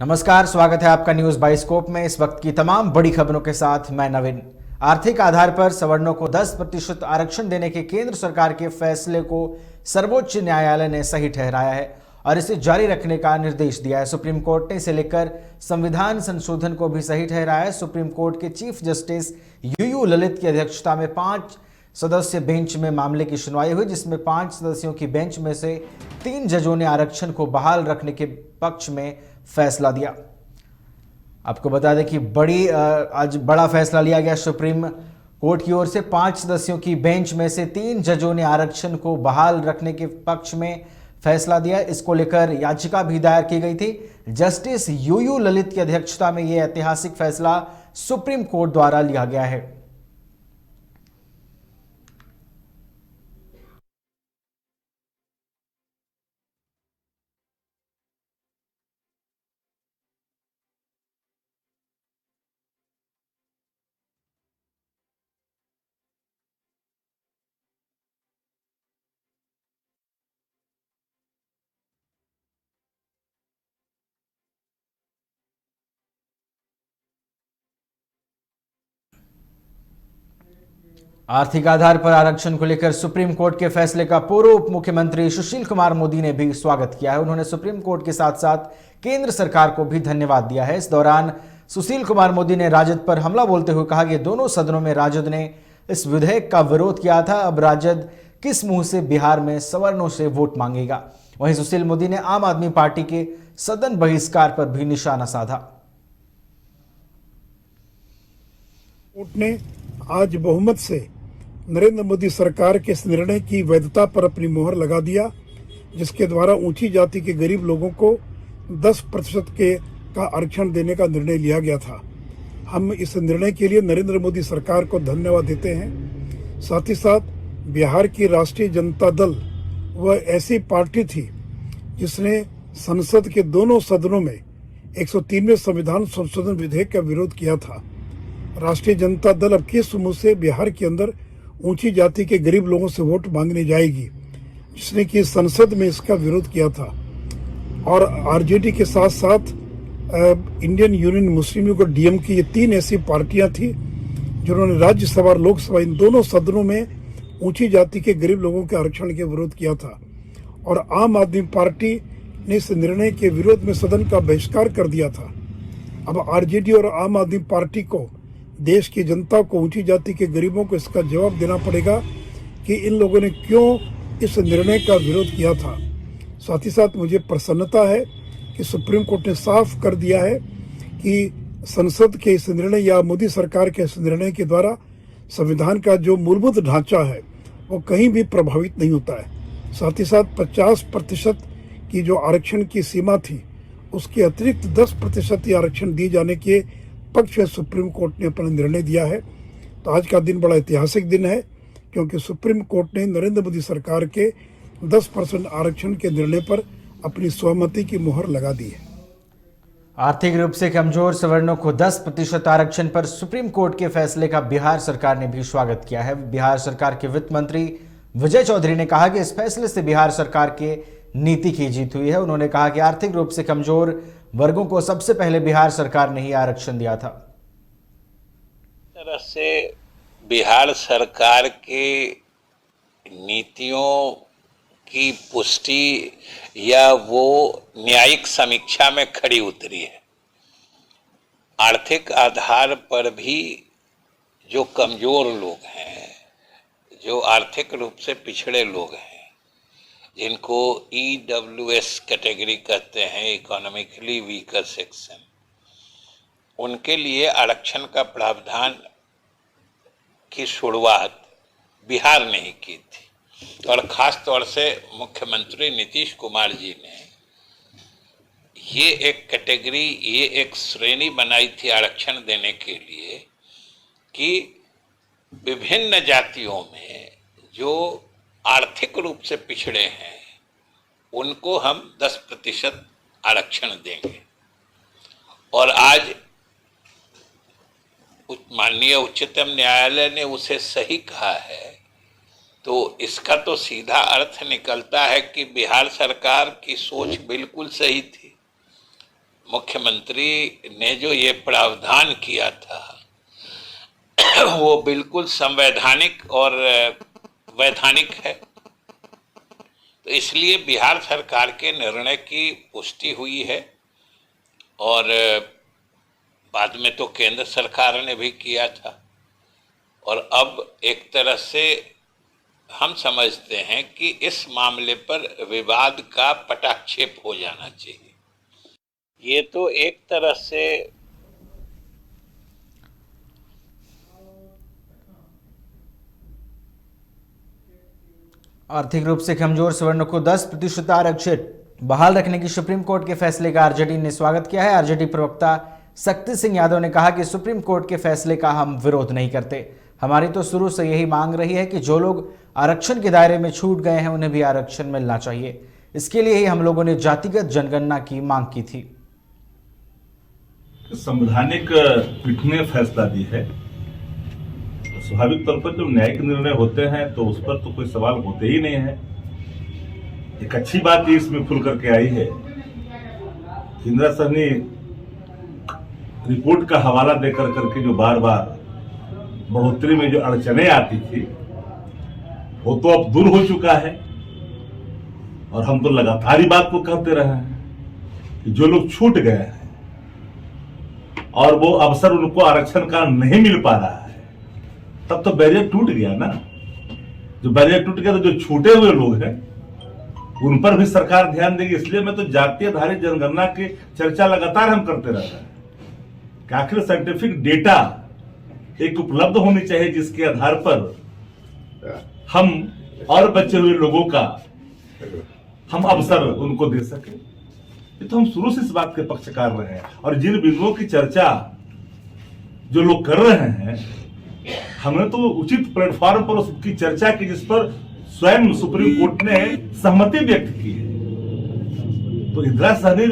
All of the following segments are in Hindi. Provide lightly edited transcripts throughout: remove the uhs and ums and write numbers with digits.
नमस्कार, स्वागत है आपका न्यूज बाइस्कोप में। इस वक्त की तमाम बड़ी खबरों के साथ मैं नवीन। आर्थिक आधार पर सवर्णों को 10% आरक्षण देने के केंद्र सरकार के फैसले को सर्वोच्च न्यायालय ने सही ठहराया है और इसे जारी रखने का निर्देश दिया है। सुप्रीम कोर्ट ने इसे लेकर संविधान संशोधन को भी सही ठहराया है। सुप्रीम कोर्ट के चीफ जस्टिस यूयू ललित की अध्यक्षता में 5 सदस्य बेंच में मामले की सुनवाई हुई, जिसमें 5 सदस्यों की बेंच में से 3 जजों ने आरक्षण को बहाल रखने के पक्ष में फैसला दिया। आपको बता दें कि आज बड़ा फैसला लिया गया सुप्रीम कोर्ट की ओर से। 5 सदस्यों की बेंच में से 3 जजों ने आरक्षण को बहाल रखने के पक्ष में फैसला दिया। इसको लेकर याचिका भी दायर की गई थी। जस्टिस यूयू ललित की अध्यक्षता में यह ऐतिहासिक फैसला सुप्रीम कोर्ट द्वारा लिया गया है। आर्थिक आधार पर आरक्षण को लेकर सुप्रीम कोर्ट के फैसले का पूर्व उप मुख्यमंत्री सुशील कुमार मोदी ने भी स्वागत किया है। उन्होंने सुप्रीम कोर्ट के साथ साथ केंद्र सरकार को भी धन्यवाद दिया है। इस दौरान सुशील कुमार मोदी ने राजद पर हमला बोलते हुए कहा कि दोनों सदनों में राजद ने इस विधेयक का विरोध किया था। अब राजद किस मुंह से बिहार में सवर्णों से वोट मांगेगा। वहीं सुशील मोदी ने आम आदमी पार्टी के सदन बहिष्कार पर भी निशाना साधा। कोर्ट ने आज बहुमत से नरेंद्र मोदी सरकार के इस निर्णय की वैधता पर अपनी मोहर लगा दिया, जिसके द्वारा ऊंची जाति के गरीब लोगों को 10% का आरक्षण देने का निर्णय लिया गया था। हम इस निर्णय के लिए नरेंद्र मोदी सरकार को धन्यवाद देते हैं। साथ ही साथ बिहार की राष्ट्रीय जनता दल वह ऐसी पार्टी थी जिसने संसद के दोनों सदनों में 103वें संविधान संशोधन विधेयक का विरोध किया था। राष्ट्रीय जनता दल अब किस मुंह से बिहार के अंदर ऊंची जाति के गरीब लोगों से वोट मांगने जाएगी, जिसने कि संसद में इसका विरोध किया था। और आरजेडी के साथ साथ इंडियन यूनियन मुस्लिम लीग और डीएमके, ये 3 ऐसी पार्टियां थी जिन्होंने राज्यसभा और लोकसभा इन दोनों सदनों में ऊंची जाति के गरीब लोगों के आरक्षण के विरोध किया था। और आम आदमी पार्टी ने इस निर्णय के विरोध में सदन का बहिष्कार कर दिया था। अब आरजेडी और आम आदमी पार्टी को, देश की जनता को, ऊंची जाति के गरीबों को इसका जवाब देना पड़ेगा कि इन लोगों ने क्यों इस निर्णय का विरोध किया था। साथ ही साथ मुझे प्रसन्नता है कि सुप्रीम कोर्ट ने साफ कर दिया है कि संसद के इस निर्णय या मोदी सरकार के इस निर्णय के द्वारा संविधान का जो मूलभूत ढांचा है वो कहीं भी प्रभावित नहीं होता है। साथ ही साथ 50% की जो आरक्षण की सीमा थी उसके अतिरिक्त 10% आरक्षण दिए जाने के पक्ष में सुप्रीम कोर्ट ने अपना निर्णय दिया है। तो आज का दिन बड़ा ऐतिहासिक दिन है, क्योंकि सुप्रीम कोर्ट ने नरेंद्र मोदी सरकार के 10% आरक्षण के निर्णय पर अपनी सहमति की मुहर लगा दी है। आर्थिक रूप से कमजोर सवर्णों को 10% आरक्षण पर सुप्रीम कोर्ट के फैसले का बिहार सरकार ने भी स्वागत किया है। बिहार सरकार के वित्त मंत्री विजय चौधरी ने कहा कि इस फैसले से बिहार सरकार के नीति की जीत हुई है। उन्होंने कहा कि आर्थिक रूप से कमजोर वर्गों को सबसे पहले बिहार सरकार ने ही आरक्षण दिया था। तरह से बिहार सरकार के नीतियों की पुष्टि या वो न्यायिक समीक्षा में खड़ी उतरी है। आर्थिक आधार पर भी जो कमजोर लोग हैं, जो आर्थिक रूप से पिछड़े लोग हैं, जिनको EWS कैटेगरी कहते हैं, इकोनॉमिकली वीकर सेक्शन, उनके लिए आरक्षण का प्रावधान की शुरुआत बिहार ने ही की थी। और ख़ास तौर से मुख्यमंत्री नीतीश कुमार जी ने ये एक कैटेगरी, ये एक श्रेणी बनाई थी आरक्षण देने के लिए कि विभिन्न जातियों में जो आर्थिक रूप से पिछड़े हैं उनको हम 10% आरक्षण देंगे। और आज माननीय उच्चतम न्यायालय ने उसे सही कहा है, तो इसका तो सीधा अर्थ निकलता है कि बिहार सरकार की सोच बिल्कुल सही थी। मुख्यमंत्री ने जो ये प्रावधान किया था वो बिल्कुल संवैधानिक और वैधानिक है। तो इसलिए बिहार सरकार के निर्णय की पुष्टि हुई है और बाद में तो केंद्र सरकार ने भी किया था। और अब एक तरह से हम समझते हैं कि इस मामले पर विवाद का पटाक्षेप हो जाना चाहिए। ये तो एक तरह से आर्थिक रूप से कमजोर सवर्णों को 10% आरक्षण बहाल रखने की सुप्रीम कोर्ट के फैसले का आरजेडी ने स्वागत किया है। आरजेडी प्रवक्ता शक्ति सिंह यादव ने कहा कि सुप्रीम कोर्ट के फैसले का हम विरोध नहीं करते। हमारी तो शुरू से यही मांग रही है कि जो लोग आरक्षण के दायरे में छूट गए हैं उन्हें भी आरक्षण मिलना चाहिए। इसके लिए ही हम लोगों ने जातिगत जनगणना की मांग की थी। संवैधानिक पीठ ने फैसला दी है। स्वाभाविक तौर पर जब न्यायिक निर्णय होते हैं तो उस पर तो कोई सवाल होते ही नहीं है। एक अच्छी बात ये इसमें खुल करके आई है, इंदिरा सहनी रिपोर्ट का हवाला देकर करके जो बार बार बढ़ोतरी में जो अड़चने आती थी वो तो अब दूर हो चुका है। और हम तो लगातार ही बात को कहते रहे हैं कि जो लोग छूट गए हैं और वो अवसर उनको आरक्षण का नहीं मिल पा रहा है, तब तो बैरियर टूट गया ना। जो बैरियर टूट गया तो जो छूटे हुए लोग हैं उन पर भी सरकार ध्यान देगी। इसलिए मैं तो जातीय आधारित जनगणना की चर्चा लगातार हम करते रहते हैं कि आखिर साइंटिफिक डेटा एक उपलब्ध होनी चाहिए जिसके आधार पर हम और बचे हुए लोगों का हम अवसर उनको दे सके। ये तो हम शुरू से इस बात के पक्षकार रहे हैं। और जिन बिंदुओं की चर्चा जो लोग कर रहे हैं, हमने तो उचित प्लेटफॉर्म पर उसकी चर्चा की जिस पर स्वयं सुप्रीम कोर्ट ने सहमति व्यक्त की है। तो इंदिरा सहनी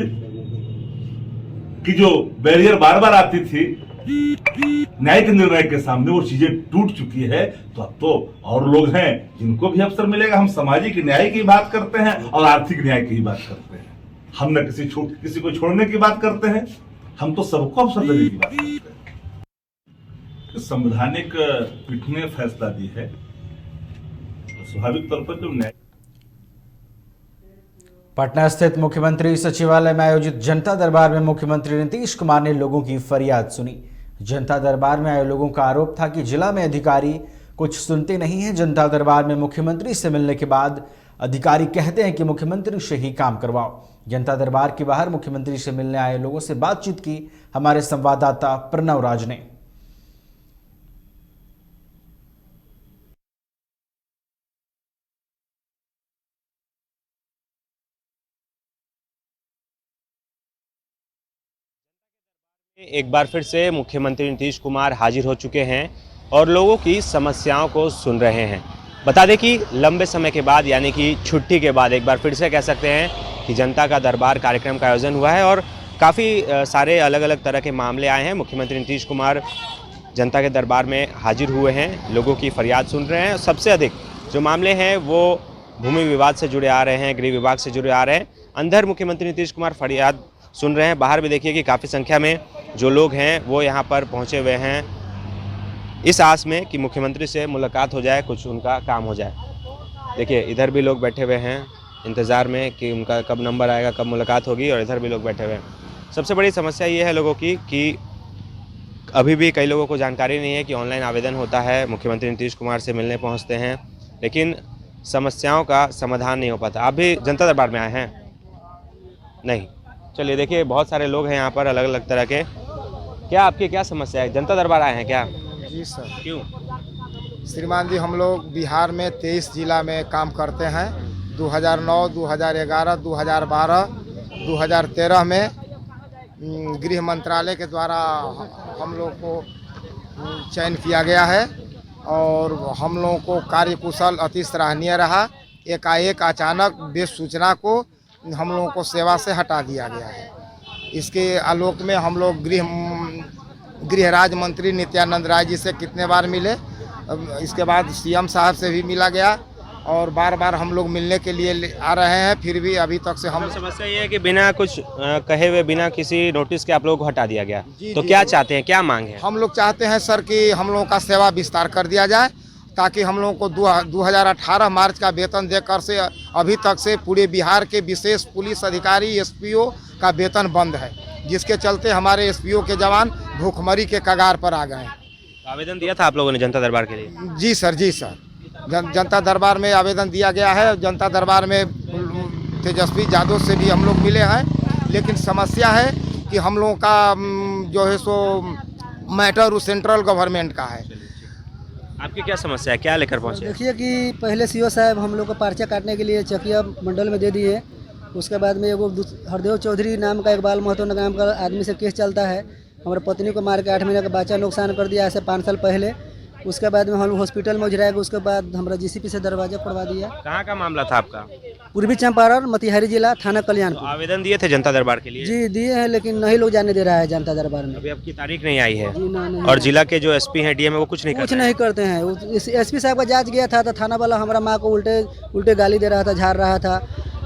की जो बैरियर बार बार आती थी न्यायिक निर्णय के सामने, वो चीजें टूट चुकी है। तो अब तो और लोग हैं जिनको भी अवसर मिलेगा। हम सामाजिक न्याय की बात करते हैं और आर्थिक न्याय की बात करते हैं। हम न किसी को छोड़ने की बात करते हैं, हम तो सबको अवसर देने की बात करते हैं। संवैधानिक पीठ ने फैसला दी है। स्वाभाविक तौर पर जो न्याय पटना स्थित मुख्यमंत्री सचिवालय में आयोजित जनता दरबार में मुख्यमंत्री नीतीश कुमार ने लोगों की फरियाद सुनी। जनता दरबार में आए लोगों का आरोप था कि जिला में अधिकारी कुछ सुनते नहीं हैं। जनता दरबार में मुख्यमंत्री से मिलने के बाद अधिकारी कहते हैं कि मुख्यमंत्री से ही काम करवाओ। जनता दरबार के बाहर मुख्यमंत्री से मिलने आए लोगों से बातचीत की हमारे संवाददाता प्रणव राज ने। एक बार फिर से मुख्यमंत्री नीतीश कुमार हाजिर हो चुके हैं और लोगों की समस्याओं को सुन रहे हैं। बता दें कि लंबे समय के बाद यानी कि छुट्टी के बाद एक बार फिर से कह सकते हैं कि जनता का दरबार कार्यक्रम का आयोजन हुआ है और काफ़ी सारे अलग अलग तरह के मामले आए हैं। मुख्यमंत्री नीतीश कुमार जनता के दरबार में हाजिर हुए हैं, लोगों की फरियाद सुन रहे हैं। सबसे अधिक जो मामले हैं वो भूमि विवाद से जुड़े आ रहे हैं, गृह विभाग से जुड़े आ रहे हैं। अंदर मुख्यमंत्री नीतीश कुमार फरियाद सुन रहे हैं। बाहर भी देखिए कि काफ़ी संख्या में जो लोग हैं वो यहाँ पर पहुँचे हुए हैं इस आस में कि मुख्यमंत्री से मुलाकात हो जाए, कुछ उनका काम हो जाए। देखिए इधर भी लोग बैठे हुए हैं इंतज़ार में कि उनका कब नंबर आएगा, कब मुलाकात होगी, और इधर भी लोग बैठे हुए हैं। सबसे बड़ी समस्या ये है लोगों की कि अभी भी कई लोगों को जानकारी नहीं है कि ऑनलाइन आवेदन होता है। मुख्यमंत्री नीतीश कुमार से मिलने पहुँचते हैं लेकिन समस्याओं का समाधान नहीं हो पाता। आप भी जनता दरबार में आए हैं? नहीं। चलिए देखिए बहुत सारे लोग हैं यहाँ पर अलग अलग तरह के। क्या आपकी क्या समस्या है? जनता दरबार आए हैं क्या? जी सर। क्यों? श्रीमान जी, हम लोग बिहार में 23 जिला में काम करते हैं। 2009, 2011, 2012, 2013 में गृह मंत्रालय के द्वारा हम लोग को चयन किया गया है और हम लोगों को कार्यकुशल अति सराहनीय रहा। एकाएक अचानक बेस सूचना को हम लोगों को सेवा से हटा दिया गया है। इसके आलोक में हम लोग गृह राज्य मंत्री नित्यानंद राय जी से कितने बार मिले। इसके बाद सीएम साहब से भी मिला गया और बार बार हम लोग मिलने के लिए आ रहे हैं, फिर भी अभी तक से हम समस्या ये है कि बिना कुछ कहे हुए, बिना किसी नोटिस के आप लोगों को हटा दिया गया। जी, तो जी। क्या चाहते हैं, क्या मांग है? हम लोग चाहते हैं सर कि हम लोगों का सेवा विस्तार कर दिया जाए, ताकि हम लोगों को 2018 मार्च का वेतन देकर से अभी तक से पूरे बिहार के विशेष पुलिस अधिकारी एसपीओ का वेतन बंद है, जिसके चलते हमारे एसपीओ के जवान भूखमरी के कगार पर आ गए हैं। आवेदन दिया था आप लोगों ने जनता दरबार के लिए? जी सर, जी सर, जनता दरबार में आवेदन दिया गया है। जनता दरबार में तेजस्वी यादव से भी हम लोग मिले हैं, लेकिन समस्या है कि हम लोगों का जो है सो मैटर सेंट्रल गवर्नमेंट का है। आपकी क्या समस्या है, क्या लेकर पहुंचे? देखिए कि पहले सीओ साहब हम लोग को पर्चा काटने के लिए चकिया मंडल में दे दिए। उसके बाद में एगो हरदेव चौधरी नाम का, इकबाल महतो नाम का आदमी से केस चलता है। हमारे पत्नी को मार के 8 महीने का बच्चा नुकसान कर दिया ऐसे 5 साल पहले। उसके बाद में हम हॉस्पिटल में उजराएगा, उसके बाद हमारा जीसीपी से दरवाजा पड़वा दिया। कहाँ का मामला था आपका? पूर्वी चंपारण, मोतिहारी जिला, थाना कल्याणपुर। आवेदन दिए थे जनता दरबार के लिए? जी दिए हैं, लेकिन नहीं लोग जाने दे रहा है जनता दरबार में। अभी आपकी तारीख नहीं आई है? जी नहीं, और जिला के जो एसपी हैं, डीएम है, वो कुछ नहीं कुछ कर नहीं करते हैं। एसपी साहब का जांच गया था तो थाना वाला हमारा माँ को उल्टे गाली दे रहा था, झाड़ रहा था,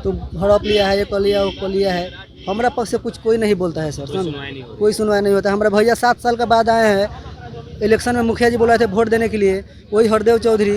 तो हड़प लिया है, ये कर लिया, वो कर लिया है। हमारा पक्ष से कुछ कोई नहीं बोलता है सर, कोई सुनवाई नहीं होता। हमारे भैया 7 साल के बाद आए हैं। इलेक्शन में मुखिया जी बोला थे वोट देने के लिए, वही हरदेव चौधरी,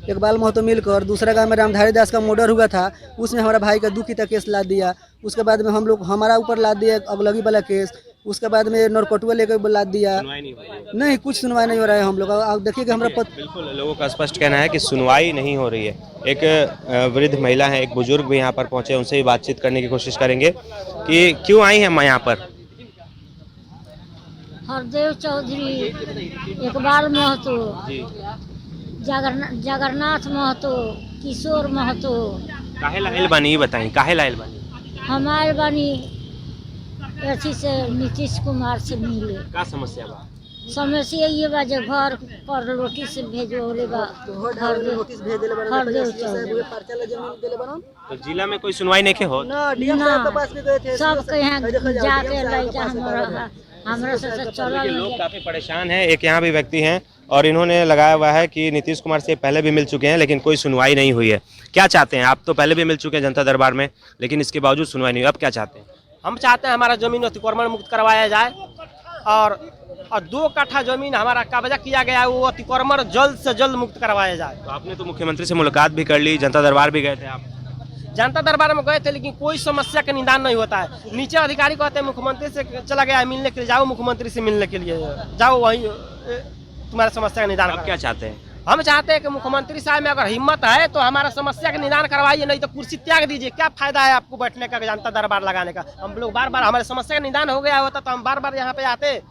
इकबाल महतो मिलकर दूसरा गांव में रामधारी दास का मर्डर हुआ था, उसमें हमारा भाई का 2 की केस लाद दिया। उसके बाद में हम लोग हमारा ऊपर लाद दिया अगलगी वाला केस। उसके बाद में नरकटुआ लेकर लाद दिया। नहीं, कुछ सुनवाई नहीं हो रहा है हम लोग। आप देखिए कि हमारा बिल्कुल लोगों का स्पष्ट कहना है कि सुनवाई नहीं हो रही है। एक वृद्ध महिला है, एक बुजुर्ग भी यहाँ पर पहुंचे, उनसे भी बातचीत करने की कोशिश करेंगे कि क्यों आई हैं यहाँ पर। हरदेव चौधरी, इकबाल महतो, जगन्नाथ महतो, किशोर महतो। काहे लाइल बानी, ये बताई काहे लाइल बानी? हमारे बानी अथी से नीतीश कुमार से मिले। का समस्या बा? समस्या ये बा जे घर पर नोटिस भेजोले बा, हरदेव चौधरी। तो जिला में कोई सुनवाई नहीं के हो? ना, सब के यहाँ जाके लड़का हमरा से चला। लोग काफी परेशान हैं। एक यहाँ भी व्यक्ति हैं और इन्होंने लगाया हुआ है कि नीतीश कुमार से पहले भी मिल चुके हैं, लेकिन कोई सुनवाई नहीं हुई है। क्या चाहते हैं आप? तो पहले भी मिल चुके हैं जनता दरबार में, लेकिन इसके बावजूद सुनवाई नहीं हुई। अब क्या चाहते हैं? हम चाहते हैं हमारा जमीन अतिक्रमण मुक्त करवाया जाए, और 2 कट्ठा जमीन हमारा कब्जा किया गया है, वो अतिक्रमण जल्द से जल्द मुक्त करवाया जाए। तो आपने तो मुख्यमंत्री से मुलाकात भी कर ली, जनता दरबार भी गए थे आप? जनता दरबार में गए थे, लेकिन कोई समस्या का निदान नहीं होता है। नीचे अधिकारी कहते हैं मुख्यमंत्री से चला गया है मिलने के लिए, जाओ मुख्यमंत्री से मिलने के लिए, जाओ वहीं तुम्हारा समस्या का निदान। आप क्या चाहते हैं? हम चाहते हैं कि मुख्यमंत्री साहब में अगर हिम्मत है तो हमारा समस्या का निदान करवाइए, नहीं तो कुर्सी त्याग दीजिए। क्या फायदा है आपको बैठने का, जनता दरबार लगाने का? हम लोग बार बार, हमारे समस्या का निदान हो गया होता तो हम बार बार यहाँ पे आते।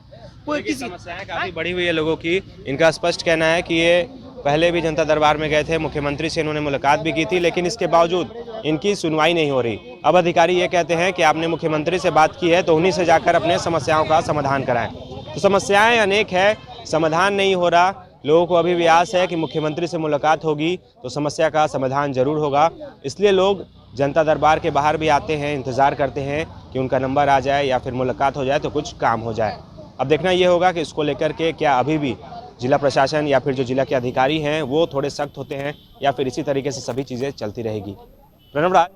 कोई किसी समस्याएं काफी बढ़ी हुई है लोगों की। इनका स्पष्ट कहना है कि ये पहले भी जनता दरबार में गए थे, मुख्यमंत्री से इन्होंने मुलाकात भी की थी, लेकिन इसके बावजूद इनकी सुनवाई नहीं हो रही। अब अधिकारी ये कहते हैं कि आपने मुख्यमंत्री से बात की है तो उन्हीं से जाकर अपने समस्याओं का समाधान कराएं। तो समस्याएं अनेक है, समाधान नहीं हो रहा। लोगों को अभी भी आस है कि मुख्यमंत्री से मुलाकात होगी तो समस्या का समाधान जरूर होगा। इसलिए लोग जनता दरबार के बाहर भी आते हैं, इंतज़ार करते हैं कि उनका नंबर आ जाए या फिर मुलाकात हो जाए तो कुछ काम हो जाए। अब देखना ये होगा कि इसको लेकर के क्या अभी भी जिला प्रशासन या फिर जो जिला के अधिकारी हैं वो थोड़े सख्त होते हैं या फिर इसी तरीके से सभी चीज़ें चलती रहेगी। प्रणव राज।